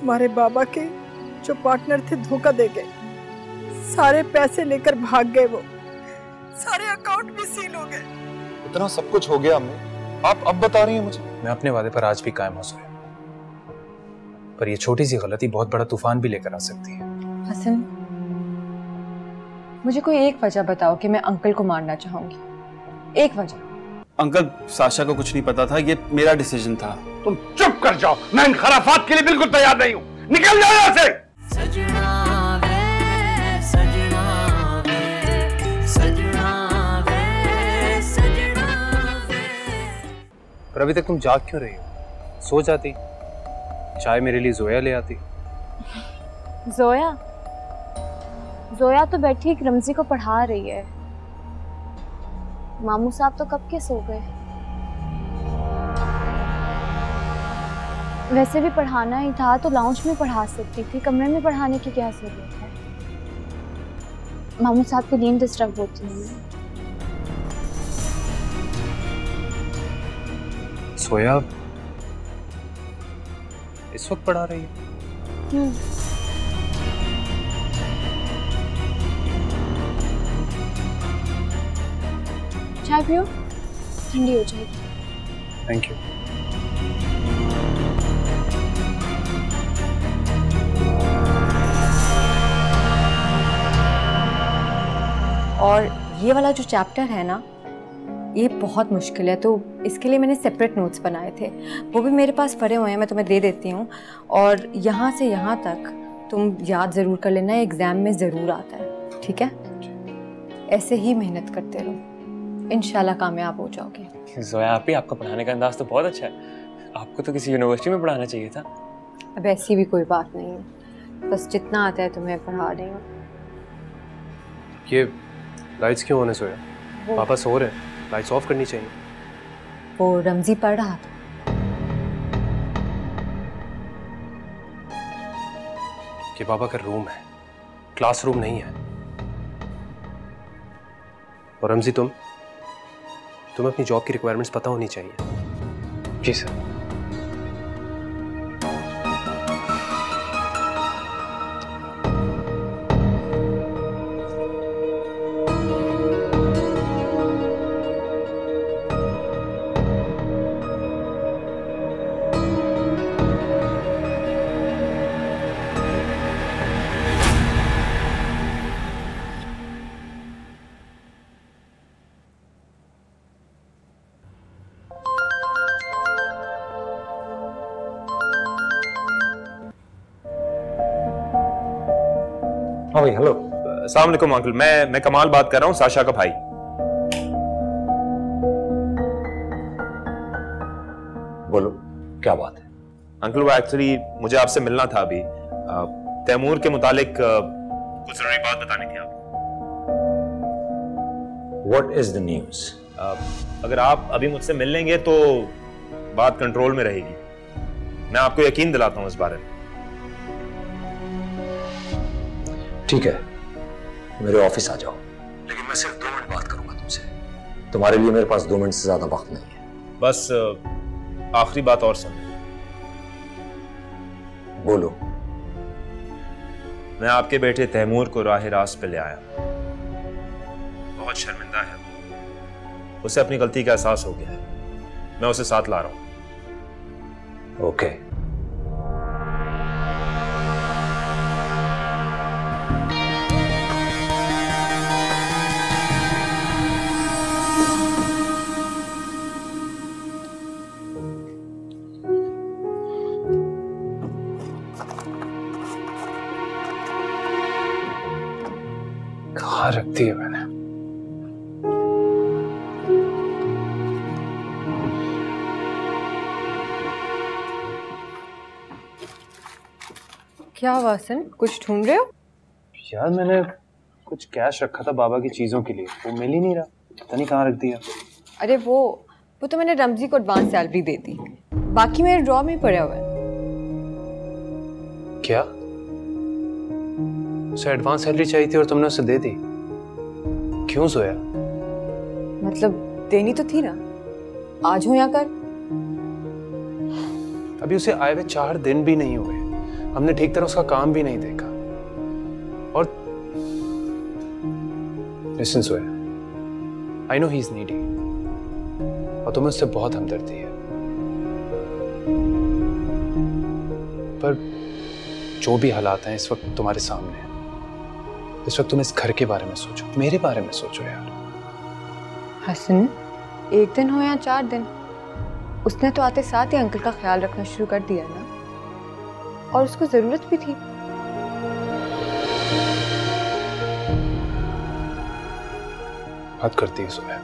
तुम्हारे बाबा के जो पार्टनर थे धोखा दे गए, सारे पैसे लेकर भाग गए, वो सारे अकाउंट भी सील हो गए। इतना सब कुछ हो गया अम्मी, आप अब बता रही हैं मुझे? मैं अपने वादे पर आज भी कायम हूं सोया, पर ये छोटी सी गलती बहुत बड़ा तूफान भी लेकर आ सकती है। हसन, मुझे कोई एक वजह बताओ कि मैं अंकल को मारना चाहूंगी, एक वजह। अंकल, साशा को कुछ नहीं पता था, ये मेरा डिसीजन था। तुम चुप कर जाओ, मैं इन खराफात के लिए बिल्कुल तैयार नहीं हूं। निकल जाओ यहाँ से। पर अभी तक तुम जाग क्यों रही हो? सो जाती, चाय मेरे लिए जोया ले आती। जोया? जोया तो बैठी एक रमजी को पढ़ा रही है। मामू साहब तो कब के सो गए। वैसे भी पढ़ाना ही था तो लाउंज में पढ़ा सकती थी, कमरे में पढ़ाने की क्या जरूरत है। मामू साहब की नींद डिस्टर्ब होती है। सोया इस वक्त पढ़ा रही है? चाय पियो, ठंडी हो जाएगी। Thank you. और ये वाला जो चैप्टर है ना, ये बहुत मुश्किल है, तो इसके लिए मैंने सेपरेट नोट्स बनाए थे, वो भी मेरे पास पड़े हुए हैं, मैं तुम्हें दे देती हूँ। और यहाँ से यहाँ तक तुम याद ज़रूर कर लेना, एग्ज़ाम में ज़रूर आता है, ठीक है? ऐसे ही मेहनत करते रहो, इंशाल्लाह कामयाब हो जाओगे। ज़ोया आपी, आपका पढ़ाने का अंदाज तो बहुत अच्छा है। आपको तो किसी यूनिवर्सिटी में पढ़ाना चाहिए था। अब ऐसी भी कोई बात नहीं है, बस जितना आता है तुम्हें पढ़ा रही हूँ। ये लाइट्स क्यों होने सोया? पापा सो रहे हैं, लाइट्स ऑफ करनी चाहिए। वो रमजी पढ़ रहा था। ये पापा का रूम है, क्लासरूम नहीं है। और रमजी, तुम्हें अपनी जॉब की रिक्वायरमेंट्स पता होनी चाहिए। जी सर। हाँ भाई, हेलो। अस्सलाम वालेकुम अंकल, मैं कमाल बात कर रहा हूँ, साशा का भाई। बोलो, क्या बात है? अंकल, वो एक्चुअली मुझे आपसे मिलना था अभी। तैमूर के मुतालिक कुछ जरूरी बात बतानी थी आपको। What is the news? अगर आप अभी मुझसे मिल लेंगे तो बात कंट्रोल में रहेगी। मैं आपको यकीन दिलाता हूँ इस बारे में। ठीक है, मेरे ऑफिस आ जाओ, लेकिन मैं सिर्फ 2 मिनट बात करूंगा तुमसे। तुम्हारे लिए मेरे पास 2 मिनट से ज्यादा वक्त नहीं है। बस आखिरी बात और सुन। बोलो। मैं आपके बेटे तैमूर को राह रास्त पे ले आया। बहुत शर्मिंदा है, उसे अपनी गलती का एहसास हो गया है। मैं उसे साथ ला रहा हूं। ओके। कहाँ रख दी है मैंने? क्या हुआ हसन, कुछ ढूंढ रहे हो? यार मैंने कुछ कैश रखा था बाबा की चीजों के लिए, वो मिल ही नहीं रहा, पता नहीं कहाँ रख दिया। अरे वो तो मैंने रमजी को एडवांस सैलरी दे दी, बाकी मेरे ड्रॉ में पड़े हुए हैं। क्या? उसे एडवांस सैलरी चाहिए थी और तुमने उसे दे दी? क्यों सोया? मतलब देनी तो थी ना, आज हो या कर। अभी उसे आए हुए 4 दिन भी नहीं हुए हमने ठीक तरह उसका काम भी नहीं देखा। और listen soya, I know he is needy और तुम्हें उससे बहुत हमदर्दी है, पर जो भी हालात हैं इस वक्त तुम्हारे सामने हैं, इस वक्त तुम इस घर के बारे में सोचो, मेरे बारे में सोचो यार। हसन, 1 दिन हो या 4 दिन, उसने तो आते साथ ही अंकल का ख्याल रखना शुरू कर दिया ना, और उसको जरूरत भी थी। हद करती है सोया।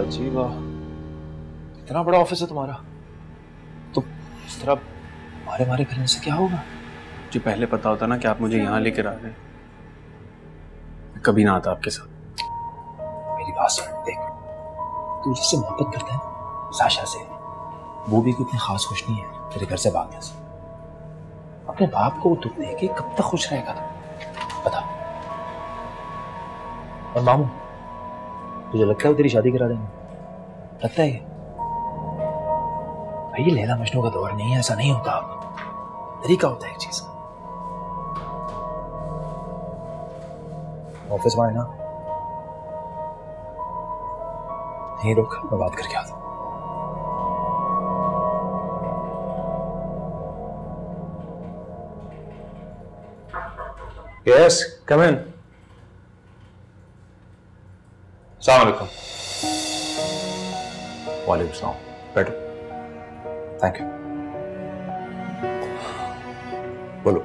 जी वाह, इतना बड़ा ऑफिस है तुम्हारा, तो इस तरह मारे मारे करने से क्या होगा? जो पहले पता होता ना कि आप मुझे यहाँ लेकर आ रहे हैं, मैं कभी ना आता आपके साथ। मेरी बात सुन, देख, तू जिससे मोहब्बत करता है साशा से, वो भी कोई इतनी खास खुश नहीं है तेरे घर से भागने से। अपने बाप को दुख दे के कब तक खुश रहेगा तू, बता। और मामू, तुझे लगता है वो तेरी शादी करा देंगे? लगता है भाई, ये लैला मजनू का दौर नहीं है, ऐसा नहीं होता। तरीका होता है एक चीज का। ऑफिस में है ना, यहीं रुक, मैं बात करके आता हूं। Yes, come in. अस्सलाम वालेकुम। वालेकुम सलाम, बैठो। Thank you. बोलो।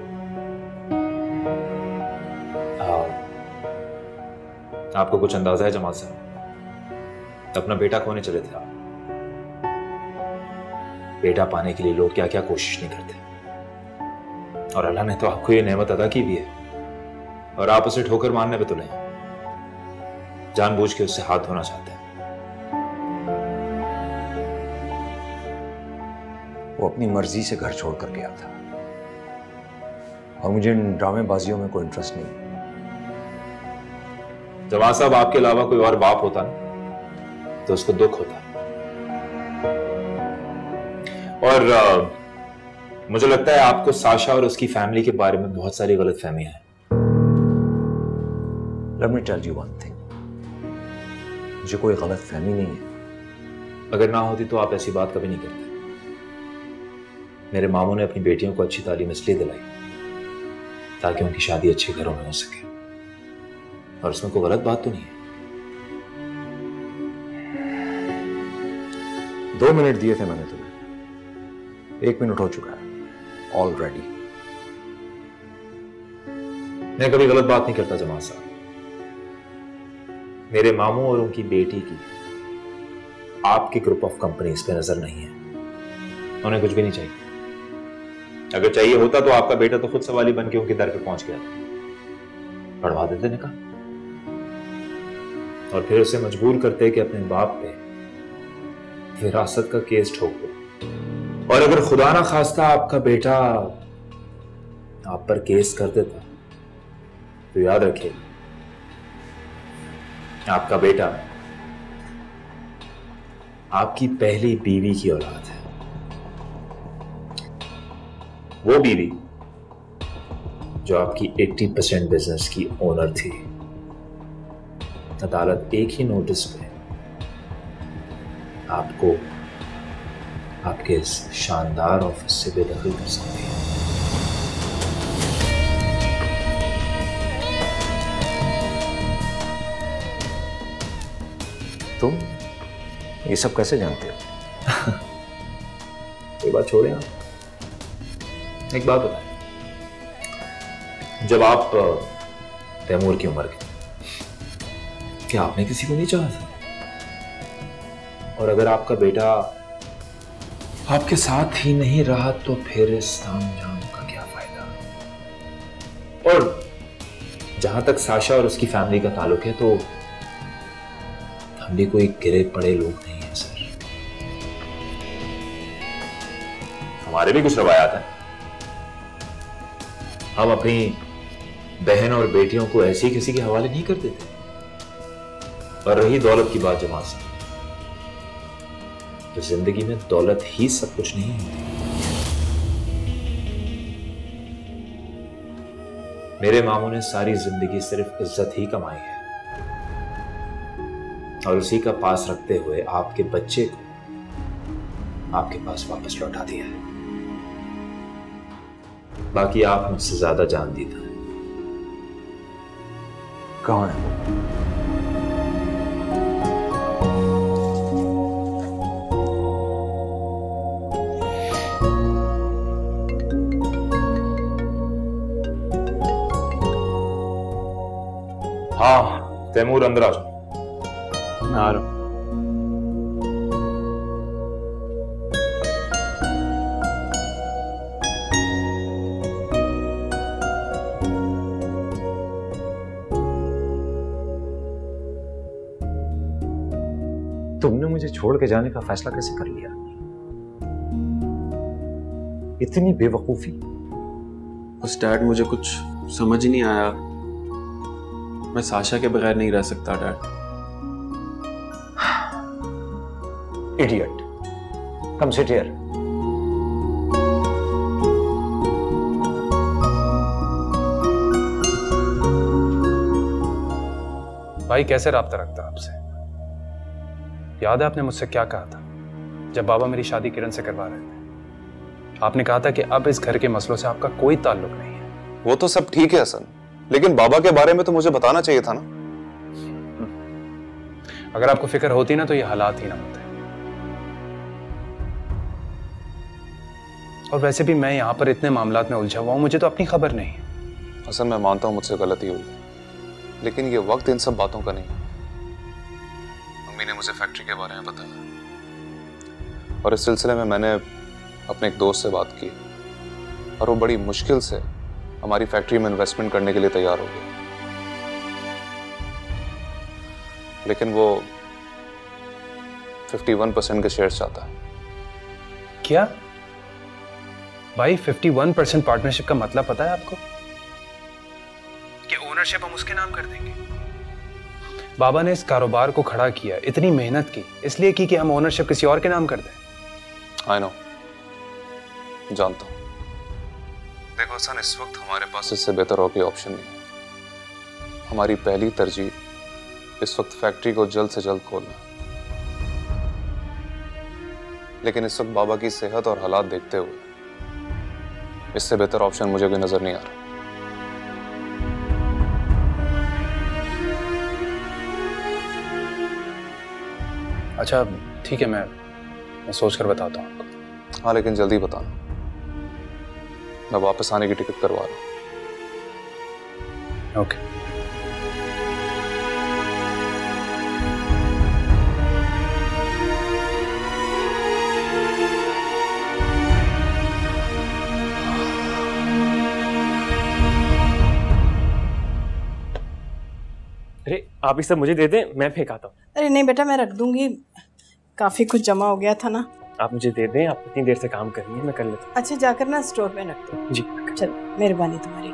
आपको कुछ अंदाजा है जमाल साहब, अपना बेटा खोने चले थे आप। बेटा पाने के लिए लोग क्या क्या कोशिश नहीं करते, और अल्लाह ने तो आपको ये नेमत अदा की भी है, और आप उसे ठोकर मारने पे तो नहीं, जानबूझ के उससे हाथ धोना चाहते हैं। वो अपनी मर्जी से घर छोड़ कर गया था, और मुझे इन ड्रामेबाजियों में कोई इंटरेस्ट नहीं। जवान साहब, आपके अलावा कोई और बाप होता ना तो उसको दुख होता, और मुझे लगता है आपको साशा और उसकी फैमिली के बारे में बहुत सारी गलतफहमियां हैं। Let me tell you one thing, मुझे कोई गलतफहमी नहीं है। अगर ना होती तो आप ऐसी बात कभी नहीं करते। मेरे मामू ने अपनी बेटियों को अच्छी तालीम इसलिए दिलाई ताकि उनकी शादी अच्छे घरों में हो सके, और उसमें कोई गलत बात तो नहीं है। 2 मिनट दिए थे मैंने तुम्हें, 1 मिनट हो चुका है ऑलरेडी। मैं कभी गलत बात नहीं करता जमाल साहब। मेरे मामू और उनकी बेटी की आपके ग्रुप ऑफ कंपनीज पे नजर नहीं है, उन्हें कुछ भी नहीं चाहिए। अगर चाहिए होता तो आपका बेटा तो खुद सवाली बन के उनके दर पे पहुंच गया, पढ़वा देते निकाह, और फिर उसे मजबूर करते कि अपने बाप पे विरासत का केस ठोक दो। और अगर खुदा ना खास्ता आपका बेटा आप पर केस कर देता तो याद रखिए, आपका बेटा आपकी पहली बीवी की औलाद है। वो बीवी जो आपकी 80% बिजनेस की ओनर थी। अदालत एक ही नोटिस पे आपको आपके इस शानदार ऑफिस से बेदखल कर सकती है। तुम ये सब कैसे जानते हो? ये बात छोड़े आप, एक बात बताएं, जब आप तैमूर की उम्र के, क्या आपने किसी को नहीं चाहा था? और अगर आपका बेटा आपके साथ ही नहीं रहा तो फिर इस तामझाम का क्या फायदा? और जहां तक साशा और उसकी फैमिली का ताल्लुक है, तो हम भी कोई गिरे पड़े लोग नहीं हैं सर। हमारे भी कुछ रवायात हैं। हम अपनी बहन और बेटियों को ऐसे ही किसी के हवाले नहीं कर देते। और रही दौलत की बात जमात से, तो जिंदगी में दौलत ही सब कुछ नहीं है। मेरे मामू ने सारी जिंदगी सिर्फ इज्जत ही कमाई है और उसी का पास रखते हुए आपके बच्चे को आपके पास वापस लौटा दिया है। बाकी आप मुझसे ज्यादा जान दीदा है। कौन है वो? हाँ तैमूर, अंदर आ जाओ। मैं आ रहा हूं। तुमने मुझे छोड़ के जाने का फैसला कैसे कर लिया? इतनी बेवकूफी। बस डैड, मुझे कुछ समझ ही नहीं आया। मैं साशा के बगैर नहीं रह सकता dad. Idiot, come sit here. भाई कैसे राब्ता रखता आपसे? याद है आपने मुझसे क्या कहा था जब बाबा मेरी शादी किरण से करवा रहे थे? आपने कहा था कि अब इस घर के मसलों से आपका कोई ताल्लुक नहीं है। वो तो सब ठीक है हसन, लेकिन बाबा के बारे में तो मुझे बताना चाहिए था ना। अगर आपको फिक्र होती ना तो ये हालात ही ना होते। और वैसे भी मैं यहां पर इतने मामलात में उलझा हुआ हूं, मुझे तो अपनी खबर नहीं है। हसन मैं मानता हूं मुझसे गलती हुई, लेकिन ये वक्त इन सब बातों का नहीं। मम्मी ने मुझे फैक्ट्री के बारे में बताया और इस सिलसिले में मैंने अपने एक दोस्त से बात की और वो बड़ी मुश्किल से हमारी फैक्ट्री में इन्वेस्टमेंट करने के लिए तैयार हो गया। लेकिन वो 51% के शेयर्स चाहता है। क्या भाई 51% पार्टनरशिप का मतलब पता है आपको? कि ओनरशिप हम उसके नाम कर देंगे। बाबा ने इस कारोबार को खड़ा किया, इतनी मेहनत की, इसलिए की कि हम ओनरशिप किसी और के नाम कर दें। आई नो, जानता हूं। देखो हसन, इस वक्त हमारे पास इससे बेहतर और कोई ऑप्शन नहीं है। हमारी पहली तरजीह इस वक्त फैक्ट्री को जल्द से जल्द खोलना है। लेकिन इस वक्त बाबा की सेहत और हालात देखते हुए इससे बेहतर ऑप्शन मुझे भी नजर नहीं आ रहा। अच्छा ठीक है, मैं सोचकर बताता हूँ आपको। हाँ लेकिन जल्दी बताना, मैं वापस आने की टिकट करवा रहा हूँ। ओके। अरे आप इस सब मुझे दे दें, मैं फेंक आता हूँ। अरे नहीं बेटा, मैं रख दूंगी, काफी कुछ जमा हो गया था ना। आप मुझे दे दें, आप इतनी देर से काम कर रही हैं, मैं कर लेता हूँ। अच्छा जाकर ना स्टोर में रख दो। जी चल, मेहरबानी तुम्हारी।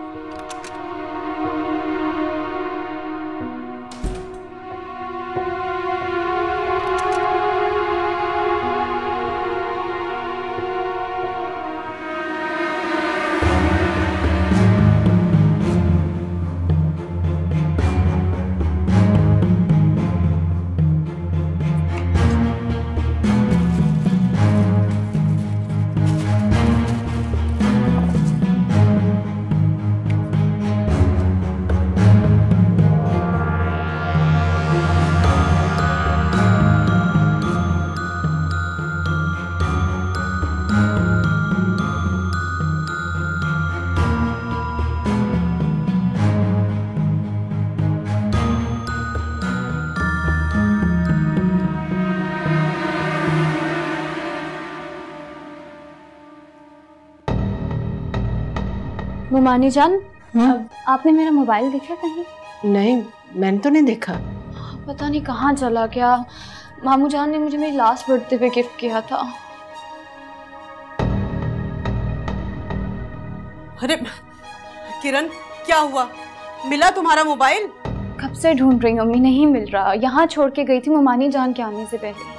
मुमानी जान, आपने मेरा मोबाइल देखा कहीं? नहीं, मैंने तो नहीं देखा। पता नहीं कहाँ चला गया। मामू जान ने मुझे मेरी लास्ट बर्थडे पे गिफ्ट किया था। अरे किरण, क्या हुआ? मिला तुम्हारा मोबाइल? कब से ढूंढ रही हूँ अम्मी, नहीं मिल रहा। यहाँ छोड़ के गई थी मुमानी जान के आने से पहले।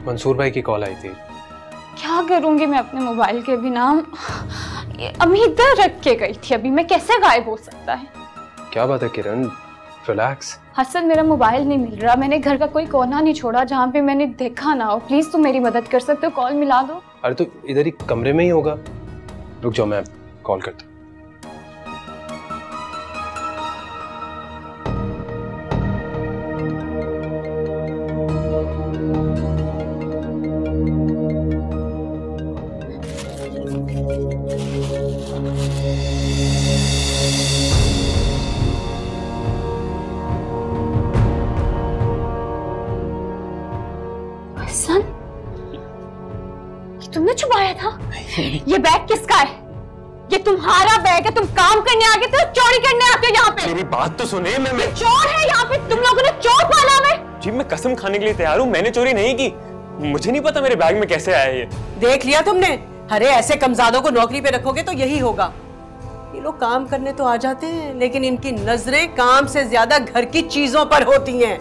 मंसूर भाई की कॉल आई थी। क्या करूंगी मैं अपने मोबाइल के बिना? अम्मी इधर रख के गई थी, अभी मैं कैसे गायब हो सकता है? क्या बात है किरण, रिलैक्स। हसन, मेरा मोबाइल नहीं मिल रहा। मैंने घर का कोई कोना नहीं छोड़ा जहाँ पे मैंने देखा ना हो। प्लीज तुम मेरी मदद कर सकते हो, कॉल मिला दो। अरे तो इधर ही कमरे में ही होगा, रुक जाओ मैं कॉल करता हूँ। तुमने छुपाया था? ये बैग किसका है? ये तुम्हारा बैग है? तुम काम करने आ गए थे, चोरी करने आते हो यहाँ पे? मेरी बात तो सुने। मैं चोर है यहाँ पे? तुम लोगों ने चोर पाला है? जी मैं कसम खाने के लिए तैयार हूँ, मैंने चोरी नहीं की। मुझे नहीं पता मेरे बैग में कैसे आया ये। देख लिया तुमने? अरे ऐसे कमजादों को नौकरी पे रखोगे तो यही होगा। ये लोग काम करने तो आ जाते हैं, लेकिन इनकी नजरें काम से ज्यादा घर की चीजों पर होती हैं।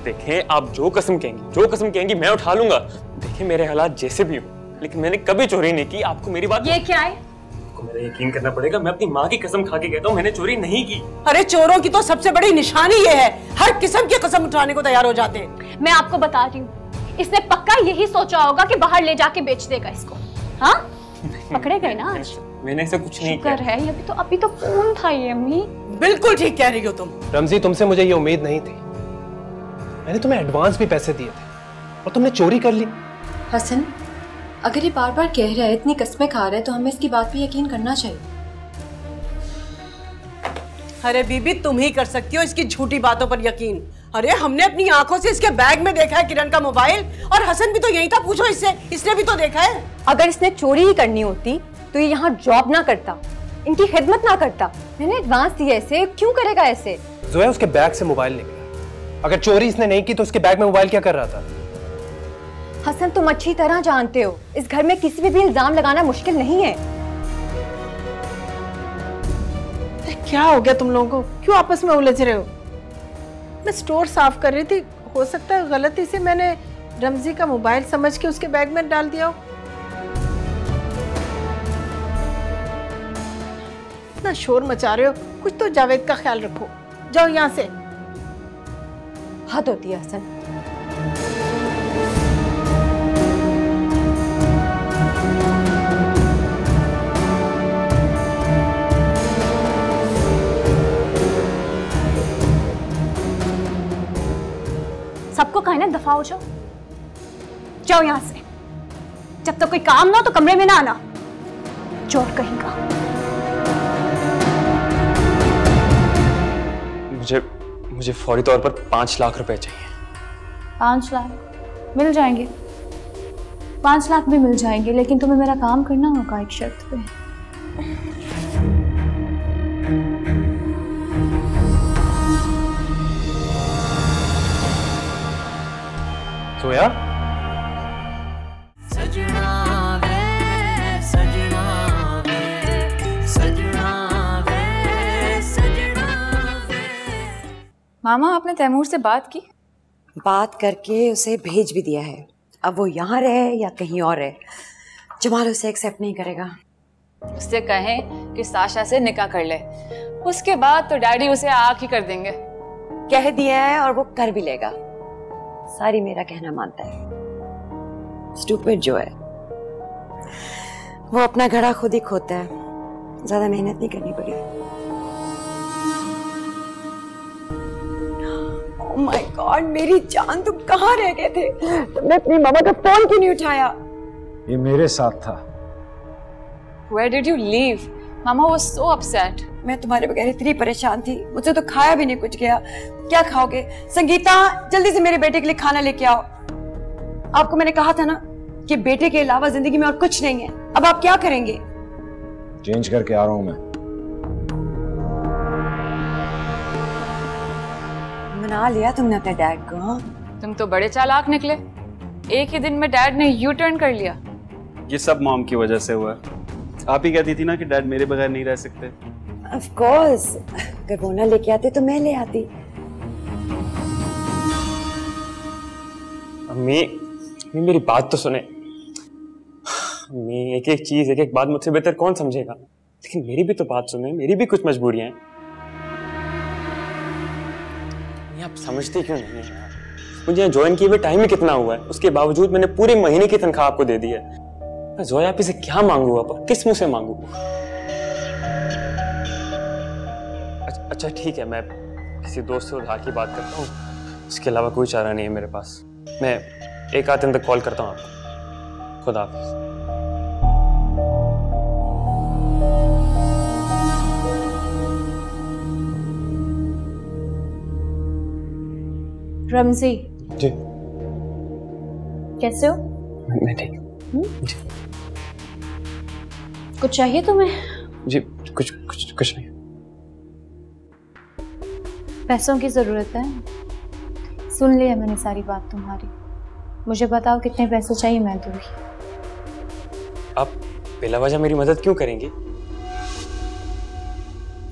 देखें, आप जो कसम कहेंगी मैं उठा लूंगा। देखिए मेरे हालात जैसे भी हो, लेकिन मैंने कभी चोरी नहीं की। आपको मेरी बात, ये क्या है? आपको मेरा यकीन करना पड़ेगा। मैं अपनी माँ की कसम खा के कहता हूँ, मैंने चोरी नहीं की। अरे चोरों की तो सबसे बड़ी निशानी ये है, हर किस्म की कसम उठाने को तैयार हो जाते हैं। मैं आपको बता रही हूँ, इसने पक्का यही सोचा होगा कि बाहर ले जाके बेच देगा इसको। हाँ, पकड़े गए ना आज? मैंने ऐसा कुछ नहीं किया है। अभी तो फोन था ये। अम्मी बिल्कुल ठीक कह रही हो तुम। रमजी, तुमसे मुझे ये उम्मीद नहीं थी। मैंने तुम्हें एडवांस भी पैसे दिए थे और तुमने चोरी कर ली। हसन, अगर ये बार बार कह रहा है, इतनी कस्में खा रहा है, तो हमें इसकी बात पे यकीन करना चाहिए। अरे बीबी, तुम ही कर सकती हो इसकी झूठी बातों पर यकीन। अरे हमने अपनी आंखों से इसके बैग में देखा है किरण का मोबाइल, और हसन भी तो यही था। पूछो इससे, इसने भी तो देखा है। अगर इसने चोरी ही करनी होती तो ये यहाँ जॉब ना करता, इनकी खिदमत ना करता। मैंने एडवांस दिया, ऐसे क्यों करेगा ऐसे? जोया, उसके बैग से मोबाइल निकला। अगर चोरी इसने नहीं की तो उसके बैग में मोबाइल क्या कर रहा था? हसन, तुम अच्छी तरह जानते हो इस घर में किसी भी इल्जाम लगाना मुश्किल नहीं है। क्या हो गया तुम लोगों को? क्यों आपस में उलझ रहे हो? मैं स्टोर साफ कर रही थी, हो सकता है गलती से मैंने रमजी का मोबाइल समझ के उसके बैग में डाल दिया हो। इतना शोर मचा रहे हो, कुछ तो जावेद का ख्याल रखो। जाओ यहाँ से। हद होती है हसन। सबको कहना दफा हो जाओ, जाओ यहाँ से। जब तक कोई काम ना हो तो कमरे में ना आना, चोर कहेगा। मुझे फौरी तौर पर 5 लाख रुपए चाहिए। 5 लाख मिल जाएंगे, 5 लाख भी मिल जाएंगे, लेकिन तुम्हें मेरा काम करना होगा एक शर्त पे। जोया, मामा, आपने तैमूर से बात की? बात करके उसे भेज भी दिया है। अब वो यहाँ रहे या कहीं और रहे, जमाल उसे एक्सेप्ट नहीं करेगा। उससे कहें कि साशा से निकाह कर ले, उसके बाद तो डैडी उसे आग ही कर देंगे। कह दिया है और वो कर भी लेगा। सारी मेरा कहना मानता है। स्टूपिड जो है, वो अपना घड़ा खुद ही खोता है, ज्यादा मेहनत नहीं करनी पड़ी। ओह माय गॉड, मेरी जान, तुम कहाँ रह गए थे? तुमने अपनी मामा का फोन क्यों नहीं उठाया? ये मेरे साथ था। Where did you leave? Mama was so upset. मैं तुम्हारे बगैर इतनी परेशान थी, मुझसे तो खाया भी नहीं कुछ गया। क्या खाओगे? संगीता, जल्दी से मेरे बेटे के लिए खाना लेके आओ। आपको मैंने कहा था ना कि बेटे के अलावा जिंदगी में और कुछ नहीं है। अब आप क्या करेंगे? चेंज करके आ रहा हूं मैं। मना लिया तुमने अपने डैड को? तुम तो बड़े चालाक निकले। एक ही दिन में डैड ने यू टर्न कर लिया। ये सब मॉम की वजह से हुआ है। आप ही कहती थी ना कि डैड मेरे बगैर नहीं रह सकते। ऑफ कोर्स, अगर वो ना लेके आते तो मैं ले आती। अम्मी मेरी बात तो सुने। अम्मी एक एक चीज एक एक बात मुझसे बेहतर कौन समझेगा, लेकिन मेरी भी तो बात सुने, मेरी भी कुछ मजबूरियां हैं। आप समझते क्यों नहीं है यार? मुझे यहाँ ज्वाइन किए हुए टाइम ही कितना हुआ है, उसके बावजूद मैंने पूरे महीने की तनख्वाह आपको दे दी है। मैं जोया आप से क्या मांगू, आप किस मुंह से मांगू? अच्छा ठीक है, मैं किसी दोस्त से उधार की बात करता हूँ, इसके अलावा कोई चारा नहीं है मेरे पास। मैं एक आध दिन तक कॉल करता हूँ आपको। खुदा हाफिज़। रमजी जी कैसे हो? मैं ठीक जी। कुछ चाहिए तुम्हें? जी कुछ कुछ कुछ नहीं। पैसों की जरूरत है? सुन लिया मैंने सारी बात तुम्हारी। मुझे बताओ कितने पैसे चाहिए, मैं दूंगी। आप बिला वजह मेरी मदद क्यों करेंगी?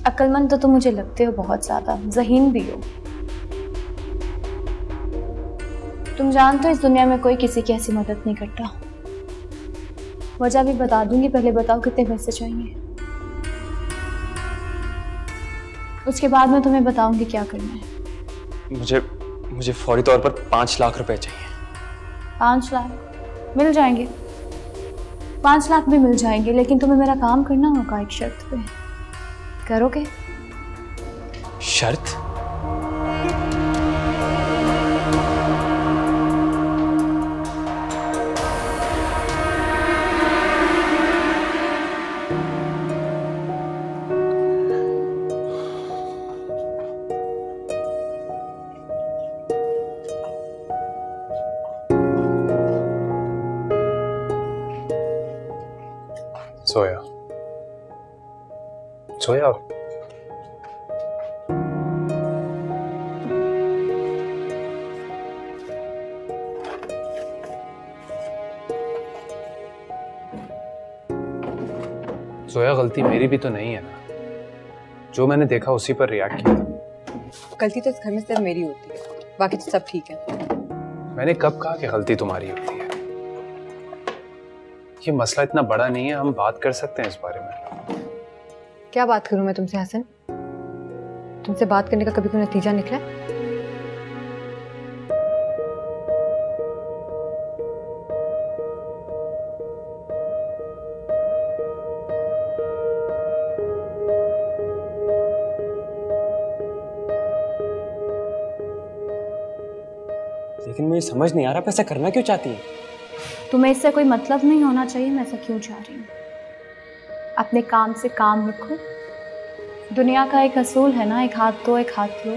अक्लमंद तो तुम मुझे लगते हो बहुत ज्यादा, ज़हीन भी हो। तुम जानते हो इस दुनिया में कोई किसी की ऐसी मदद नहीं करता। वजह भी बता दूंगी, पहले बताओ कितने पैसे चाहिए, उसके बाद मैं तुम्हें बताऊंगी क्या करना है। मुझे फौरी तौर पर 5 लाख रुपए चाहिए। 5 लाख मिल जाएंगे, 5 लाख भी मिल जाएंगे, लेकिन तुम्हें मेरा काम करना होगा एक शर्त पे। करोगे? शर्त? सोया सोया सोया, गलती मेरी भी तो नहीं है ना। जो मैंने देखा उसी पर रिएक्ट किया। गलती तो इस घर में सिर्फ मेरी होती है, बाकी तो सब ठीक है। मैंने कब कहा कि गलती तुम्हारी होती है? ये मसला इतना बड़ा नहीं है, हम बात कर सकते हैं इस बारे में। क्या बात करूं मैं तुमसे हसन? तुमसे बात करने का कभी कोई नतीजा निकला? लेकिन मुझे समझ नहीं आ रहा आप ऐसा करना क्यों चाहती है? तुम्हें इससे कोई मतलब नहीं होना चाहिए मैं ऐसा क्यों चाह रही हूँ। अपने काम से काम रखो। दुनिया का एक असूल है ना, एक हाथ दो एक हाथ लो।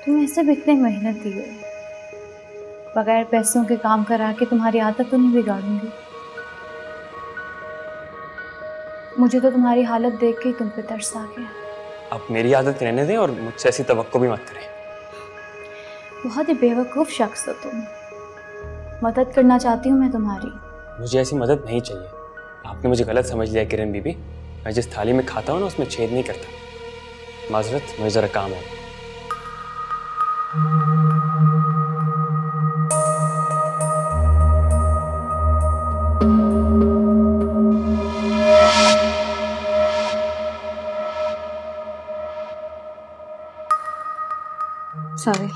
तुम ऐसे भी इतने मेहनती हो, बगैर पैसों के काम करा के तुम्हारी आदत तो नहीं बिगाड़ूंगी। मुझे तो तुम्हारी हालत देख के ही तुम पे तरस आ गया। आप मेरी आदत रहने दें और मुझसे ऐसी तवक्को भी मत करें। बहुत ही बेवकूफ़ शख्स हो तुम। मदद करना चाहती हूँ मैं तुम्हारी। मुझे ऐसी मदद नहीं चाहिए। आपने मुझे गलत समझ लिया किरण बीबी। मैं जिस थाली में खाता हूँ ना उसमें छेद नहीं करता। माजरत, मुझे जरा काम है। सॉरी।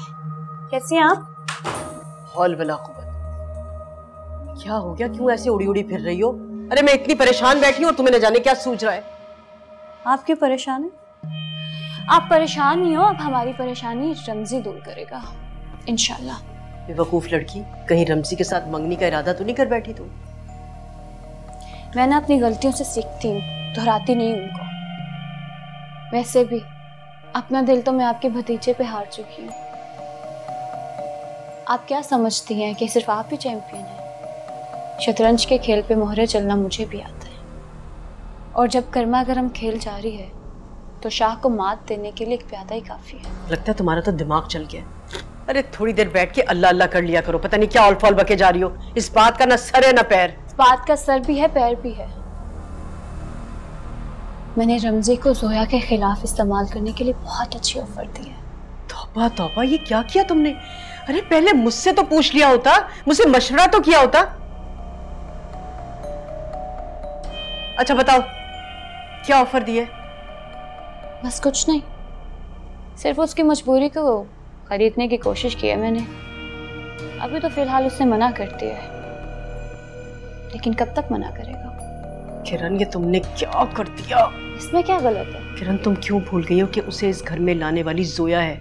कैसी हैं आप? हौल वला कुव्वत। क्या हो गया, क्यों ऐसे उड़ी उड़ी फिर रही हो? अरे मैं इतनी परेशान बैठी हूँ और तुम्हें न जाने क्या सूझ रहा है। आप क्यों परेशान हैं? आप परेशान नहीं हो, अब हमारी परेशानी रमजी दूर करेगा इंशाल्लाह। बेवकूफ लड़की, कहीं रमजी के साथ मंगनी का इरादा तो नहीं कर बैठी तुम? मैं ना अपनी गलतियों से सीखती हूँ, दोहराती नहीं उनको। वैसे भी अपना दिल तो मैं आपके भतीजे पे हार चुकी हूँ। आप क्या समझती हैं कि सिर्फ आप ही चैंपियन हैं? शतरंज के खेल पे मोहरे चलना मुझे भी आता है, और जब गर्मा गर्म खेल जारी है तो शाह को मात देने के लिए एक प्यादा ही काफी है। लगता है तुम्हारा तो दिमाग चल गया। अरे थोड़ी देर बैठ के अल्लाह अल्लाह कर लिया करो, पता नहीं क्या औल-फौल बके जा रही हो। इस बात का ना सर है ना पैर। इस बात का सर भी है पैर भी है। मैंने रमजी को जोया के खिलाफ इस्तेमाल करने के लिए बहुत अच्छी ऑफर दी है। तौबा तौबा, ये क्या किया तुमने? अरे पहले मुझसे तो पूछ लिया होता, मुझसे मशवरा तो किया होता। अच्छा बताओ क्या ऑफर दी है? बस कुछ नहीं, सिर्फ उसकी मजबूरी को खरीदने की कोशिश की है मैंने। अभी तो फिलहाल उसने मना कर दिया है, लेकिन कब तक मना करेगा? किरण ये तुमने क्या कर दिया? इसमें क्या गलत है? किरण तुम क्यों भूल गई हो कि उसे इस घर में लाने वाली जोया है?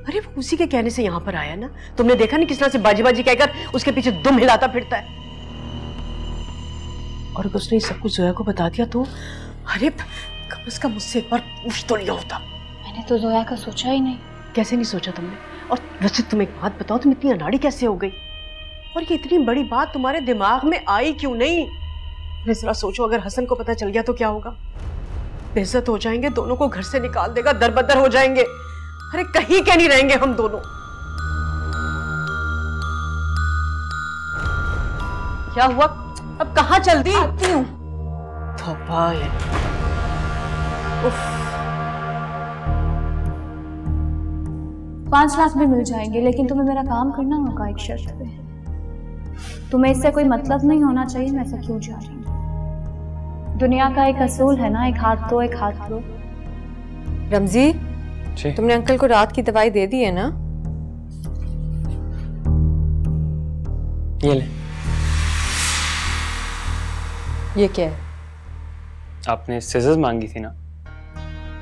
अरे वो उसी के कहने से यहाँ पर आया ना। तुमने देखा नहीं किस तरह से बाजी बाजी कहकर उसके पीछे दुम हिलाता फिरता है। और अगर उसने सब कुछ जोया को बता दिया तो अरे कम से कम मुझसे एक बार पूछ तो लिया होता। मैंने तो जोया का सोचा ही नहीं। कैसे नहीं सोचा तुमने? और वैसे तुम एक बात बताओ, तुम इतनी अनाड़ी कैसे हो गई? और ये इतनी बड़ी बात तुम्हारे दिमाग में आई क्यों नहीं? जरा सोचो, अगर हसन को पता चल गया तो क्या होगा? बेइज्जत हो जाएंगे, दोनों को घर से निकाल देगा, दरबदर हो जाएंगे। अरे कहीं क्या नहीं रहेंगे हम दोनों। क्या हुआ? अब कहाँ चल दी? आती हूँ। तौबा है। उफ। 5 लाख भी मिल जाएंगे, लेकिन तुम्हें मेरा काम करना होगा एक शर्त पे। तुम्हें इससे कोई मतलब नहीं होना चाहिए मैं ऐसा क्यों जा रही हूँ। दुनिया का एक असूल है ना, एक हाथ दो एक हाथ लो। रमजी, तुमने अंकल को रात की दवाई दे दी है ना? ये ले। ये क्या है? आपने सिजर्स मांगी थी ना।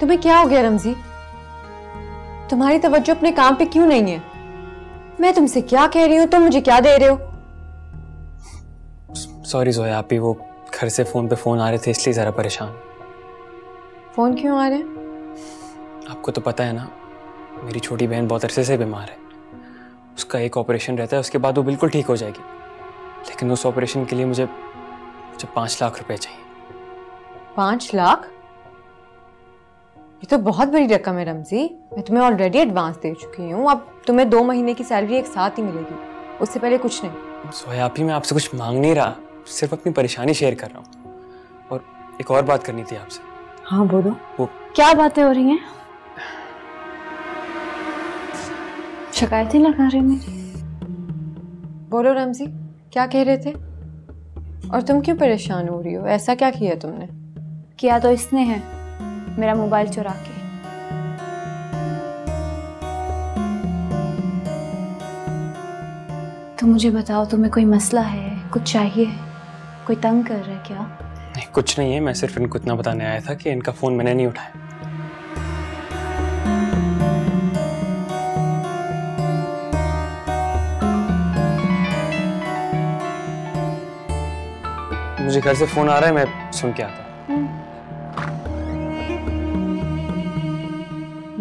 तुम्हें क्या हो गया रमजी? तुम्हारी तवज्जो अपने काम पे क्यों नहीं है? मैं तुमसे क्या कह रही हूँ, तुम मुझे क्या दे रहे हो? सॉरी जोया, आप ही वो घर से फोन पे फोन आ रहे थे इसलिए जरा परेशान। फोन क्यों आ रहे हैं? आपको तो पता है ना, मेरी छोटी बहन बहुत अरसे से बीमार है। उसका एक ऑपरेशन रहता है, उसके बाद वो बिल्कुल ठीक हो जाएगी। लेकिन उस ऑपरेशन के लिए मुझे 5 लाख रुपए चाहिए। 5 लाख? ये तो बहुत बड़ी रकम है रमजी। मैं तुम्हें ऑलरेडी एडवांस दे चुकी हूँ, अब तुम्हें 2 महीने की सैलरी एक साथ ही मिलेगी, उससे पहले कुछ नहीं। सोया आप ही, मैं आपसे कुछ मांग नहीं रहा, सिर्फ अपनी परेशानी शेयर कर रहा हूँ। और एक और बात करनी थी आपसे। हाँ बोलो। वो क्या बातें हो रही हैं? शिकायतें लगा रहे मेरी। बोलो रमजी, क्या कह रहे थे? और तुम क्यों परेशान हो रही हो? ऐसा क्या किया तुमने? किया तो इसने है, मेरा मोबाइल चुरा के। तो मुझे बताओ, तुम्हें कोई मसला है, कुछ चाहिए, कोई तंग कर रहा है क्या? नहीं, कुछ नहीं है। मैं सिर्फ इनको इतना बताने आया था कि इनका फोन मैंने नहीं उठाया। मुझे घर से फोन आ रहा है, मैं सुन के आता हूँ।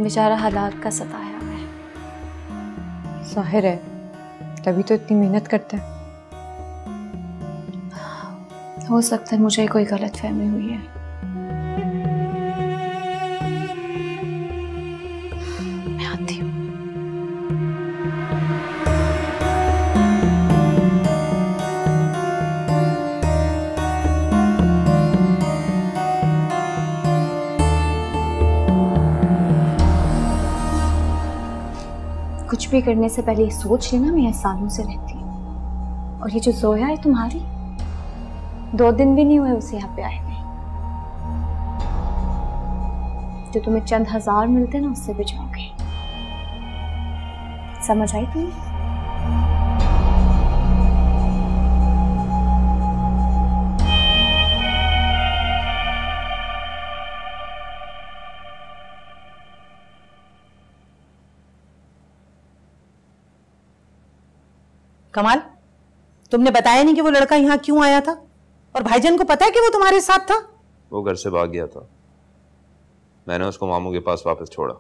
बेचारा हालात का सताया है। जाहिर है, तभी तो इतनी मेहनत करता है। हो सकता है मुझे कोई गलतफहमी हुई है। मैं आती हूँ। कुछ भी करने से पहले सोच लेना, मैं सालों से रहती हूँ। और ये जो जोया है तुम्हारी, 2 दिन भी नहीं हुए उसे यहाँ पे आए हुए। जो तुम्हें चंद हजार मिलते ना, उससे भी जाओगे। समझ आई तुम्हें? कमाल, तुमने बताया नहीं कि वो लड़का यहाँ क्यों आया था? और भाईजान को पता है कि वो तुम्हारे साथ था? वो घर से भाग गया था, मैंने उसको मामू के पास वापस छोड़ा।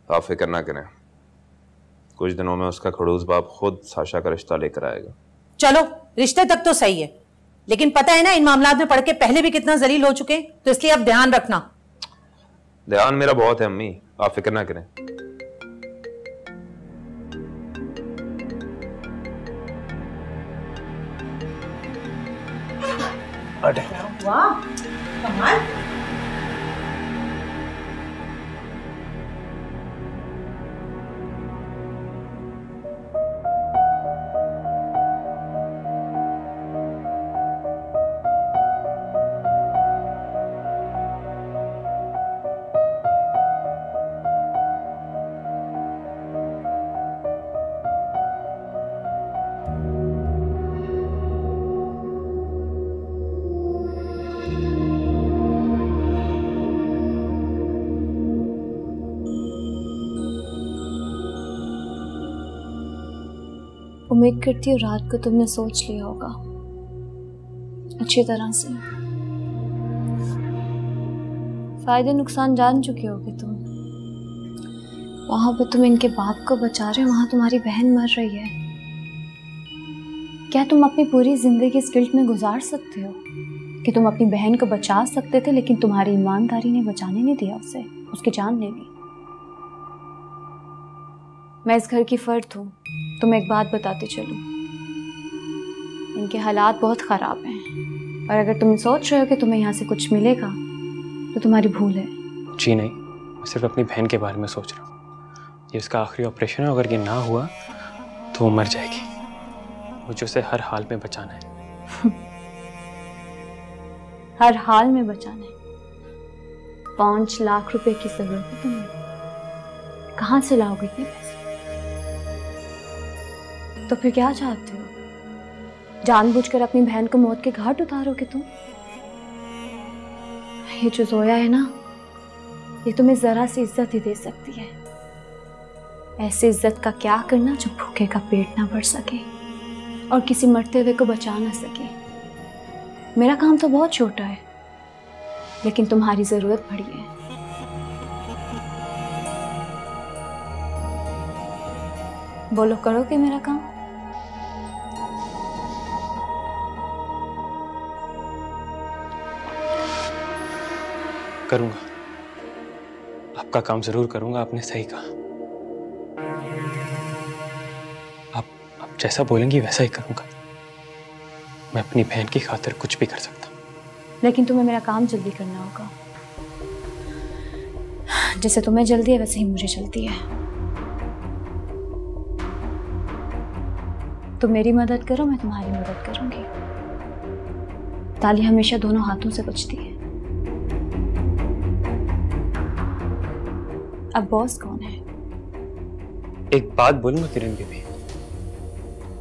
आप फिक्र ना करें, कुछ दिनों में उसका खड़ूस बाप खुद साशा का रिश्ता लेकर आएगा। चलो, रिश्ते तक तो सही है, लेकिन पता है ना इन मामलात में पढ़ के पहले भी कितना जलील हो चुके, तो इसलिए अब ध्यान रखना। ध्यान मेरा बहुत है अम्मी, आप फिक्र ना करें। वाह कमाल। उम्मीद करती हूँ रात को तुमने सोच लिया होगा अच्छी तरह से। फायदे नुकसान जान चुके होगे तुम। वहां पे तुम इनके बाप को बचा रहे हो, वहां तुम्हारी बहन मर रही है। क्या तुम अपनी पूरी जिंदगी इस गिल्ट में गुजार सकते हो कि तुम अपनी बहन को बचा सकते थे, लेकिन तुम्हारी ईमानदारी ने बचाने नहीं दिया उसे, उसकी जान ले ली। मैं इस घर की फर्द हूँ, तुम्हें एक बात बताते चलूं, इनके हालात बहुत ख़राब हैं और अगर तुम सोच रहे हो कि तुम्हें यहाँ से कुछ मिलेगा तो तुम्हारी भूल है। जी नहीं, मैं सिर्फ अपनी बहन के बारे में सोच रहा हूँ। ये उसका आखिरी ऑपरेशन है, अगर ये ना हुआ तो वो मर जाएगी। मुझे उसे हर हाल में बचाना है। हर हाल में बचाना है? 5 लाख रुपए की जरूरत है तुम्हें, कहाँ से लाओगे इतने पैसे? तो फिर क्या चाहते हो? जानबूझकर अपनी बहन को मौत के घाट उतारोगे तुम? ये जो जोया है ना, ये तुम्हें जरा सी इज्जत ही दे सकती है। ऐसी इज्जत का क्या करना जो भूखे का पेट ना भर सके और किसी मरते हुए को बचा ना सके। मेरा काम तो बहुत छोटा है, लेकिन तुम्हारी जरूरत बड़ी है। बोलो, करोगे मेरा काम? करूंगा, आपका काम जरूर करूंगा। आपने सही कहा, आप जैसा बोलेंगी वैसा ही करूंगा। मैं अपनी बहन की खातिर कुछ भी कर सकता हूं। लेकिन तुम्हें मेरा काम जल्दी करना होगा। जैसे तुम्हें जल्दी है वैसे ही मुझे जल्दी है। तुम मेरी मदद करो, मैं तुम्हारी मदद करूंगी। ताली हमेशा दोनों हाथों से बजती है। अब बॉस कौन है? एक बात बोलूंगा किरण बीबी,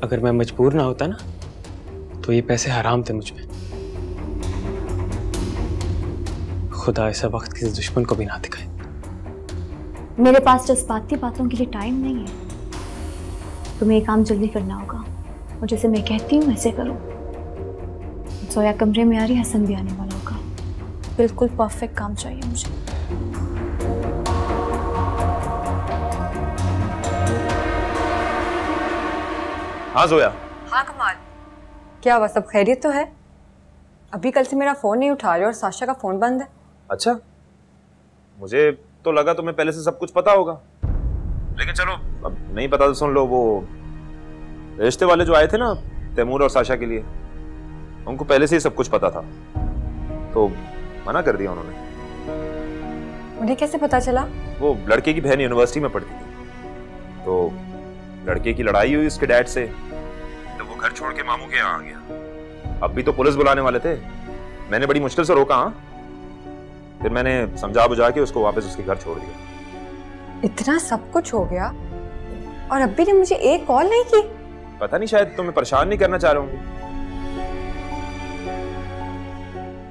अगर मैं मजबूर ना होता ना तो ये पैसे हराम थे मुझ में। खुदा ऐसा वक्त किसी दुश्मन को भी ना दिखाए। मेरे पास जज्बाती बातों के लिए टाइम नहीं है। तुम्हें ये काम जल्दी करना होगा और जैसे मैं कहती हूँ वैसे करो। सोया कमरे में आ रही, हसन भी आने वाला होगा। बिल्कुल परफेक्ट काम चाहिए मुझे। हाँ जोया। हाँ कमाल, क्या हुआ? सब खैरियत तो है? अभी कल से मेरा फोन नहीं उठा रहे और साशा का फोन बंद है। अच्छा, मुझे तो लगा तुम्हें पहले से सब कुछ पता होगा, लेकिन चलो अब नहीं पता तो सुन लो। वो रिश्ते वाले जो आए थे ना तैमूर और साशा के लिए, उनको पहले से ही सब कुछ पता था, तो मना कर दिया उन्होंने। मुझे कैसे पता चला? वो लड़के की बहन यूनिवर्सिटी में पढ़ती थी, तो लड़के की लड़ाई हुई उसके डैड से, तो वो घर छोड़ के मामू के यहाँ आ गया। अब भी तो पुलिस बुलाने वाले थे, मैंने बड़ी मुश्किल से रोका। हाँ, फिर मैंने समझा बुझा के उसको वापस उसके घर छोड़ दिया। इतना सब कुछ हो गया और अब्बी ने मुझे एक कॉल नहीं की? पता नहीं, शायद तुम्हें परेशान नहीं करना चाह रहे होंगे,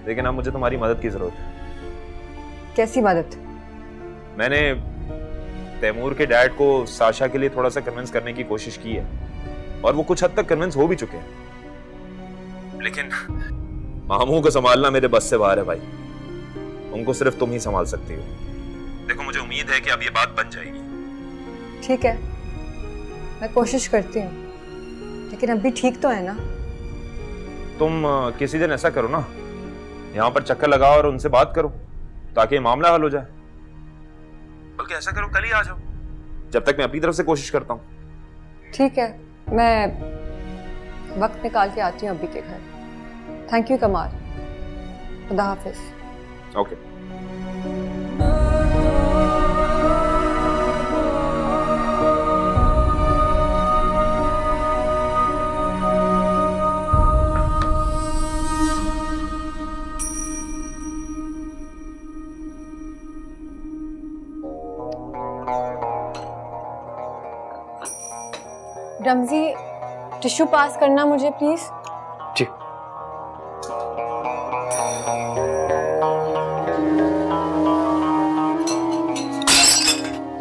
लेकिन अब मुझे तुम्हारी मदद की जरूरत है। कैसी मदद? मैंने तैमूर के डैड को साशा के लिए थोड़ा सा कन्विंस करने की कोशिश की है और वो कुछ हद तक कन्विंस हो भी चुके हैं, लेकिन मामू को संभालना मेरे बस से बाहर है भाई। उनको सिर्फ तुम ही संभाल सकती हो। देखो, मुझे उम्मीद है कि अब ये बात बन जाएगी। ठीक है, मैं कोशिश करती हूँ, लेकिन अभी ठीक तो है ना? तुम किसी दिन ऐसा करो ना, यहाँ पर चक्कर लगाओ और उनसे बात करो ताकि मामला हल हो जाए। बल्कि ऐसा करो, कल ही आ जाओ, जब तक मैं अपनी तरफ से कोशिश करता हूँ। ठीक है, मैं वक्त निकाल के आती हूँ अब्बी के घर। थैंक यू कमाल। खुदा हाफिज। ओके। रमजी, टिश्यू पास करना मुझे प्लीज। जी।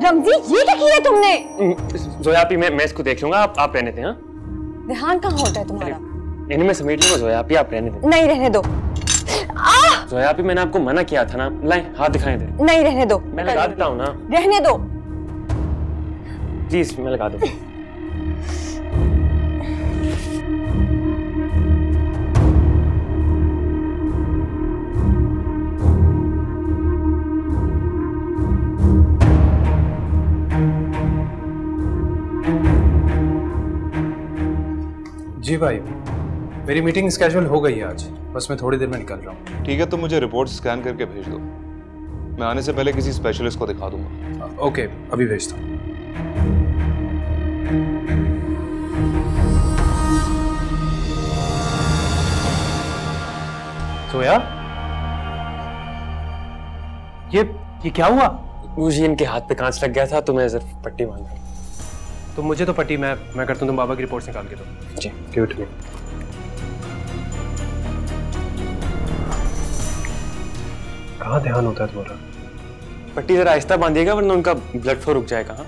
रमजी, ये क्या किया तुमने? जोयापी, मैं इसको देख लूंगा, आप रहने दें। हाँ, ध्यान कहाँ होता है तुम्हारा? नहीं, मैं समेट लूंगा जोयापी, आप रहने दें। नहीं, रहने दो। जोयापी, मैंने आपको मना किया था ना, लाएं हाथ दिखाएं दे। नहीं, रहने दो। मैं लगा देता हूँ ना। रहने दो प्लीज, मैं लगा दूँ। जी भाई, मेरी मीटिंग स्केड्यूल हो गई है आज, बस मैं थोड़ी देर में निकल रहा हूँ। ठीक है, तो मुझे रिपोर्ट स्कैन करके भेज दो, मैं आने से पहले किसी स्पेशलिस्ट को दिखा दूंगा। ओके, अभी भेजता हूँ। तो यार ये क्या हुआ? मुझे इनके हाथ पे कांच लग गया था, तो मैं सिर्फ पट्टी बांध रहा हूँ। तो मुझे तो पट्टी मैं करता हूँ, तुम बाबा की रिपोर्ट निकाल के दो। जी। क्यूट में कहाँ ध्यान होता है तुम्हारा? पट्टी जरा आहिस्ता बांधिएगा, वरना उनका ब्लड फ्लो रुक जाएगा। हाँ,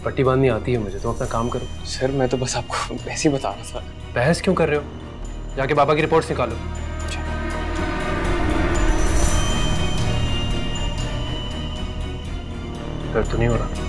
पट्टी बांधनी आती है मुझे, तो अपना काम करो। सर, मैं तो बस आपको ऐसे ही बता रहा था। बहस क्यों कर रहे हो? जाके बाबा की रिपोर्ट्स निकालो। दर्द तो नहीं हो रहा?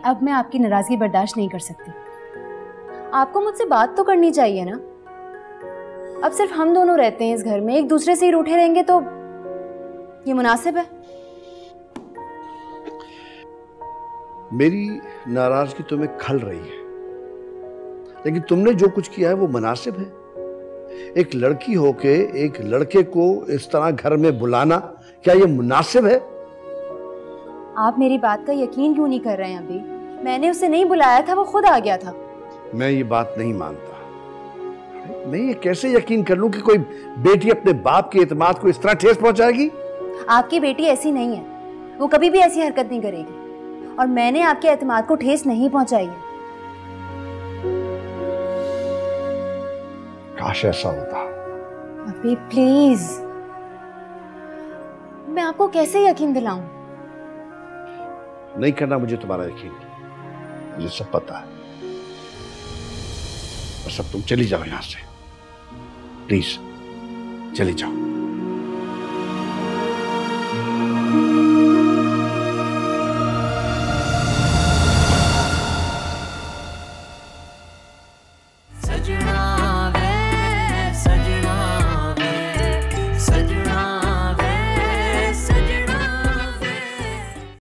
अब मैं आपकी नाराजगी बर्दाश्त नहीं कर सकती। आपको मुझसे बात तो करनी चाहिए ना। अब सिर्फ हम दोनों रहते हैं इस घर में, एक दूसरे से ही रूठे रहेंगे तो ये मुनासिब है? मेरी नाराजगी तुम्हें खल रही है, लेकिन तुमने जो कुछ किया है वो मुनासिब है। एक लड़की होके एक लड़के को इस तरह घर में बुलाना, क्या ये मुनासिब है? आप मेरी बात का यकीन क्यों नहीं कर रहे हैं? अभी मैंने उसे नहीं बुलाया था, वो खुद आ गया था। मैं ये बात नहीं मानता। मैं ये कैसे यकीन कर लूं कि कोई बेटी अपने बाप के एतमाद को इस तरह ठेस पहुंचाएगी? आपकी बेटी ऐसी नहीं है, वो कभी भी ऐसी हरकत नहीं करेगी, और मैंने आपके एतमाद को ठेस नहीं पहुंचाई है। काश ऐसा होता। अभी प्लीज, मैं आपको कैसे यकीन दिलाऊं? नहीं करना मुझे तुम्हारा यकीन, मुझे सब पता है। बस अब तुम चली जाओ यहां से, प्लीज चली जाओ।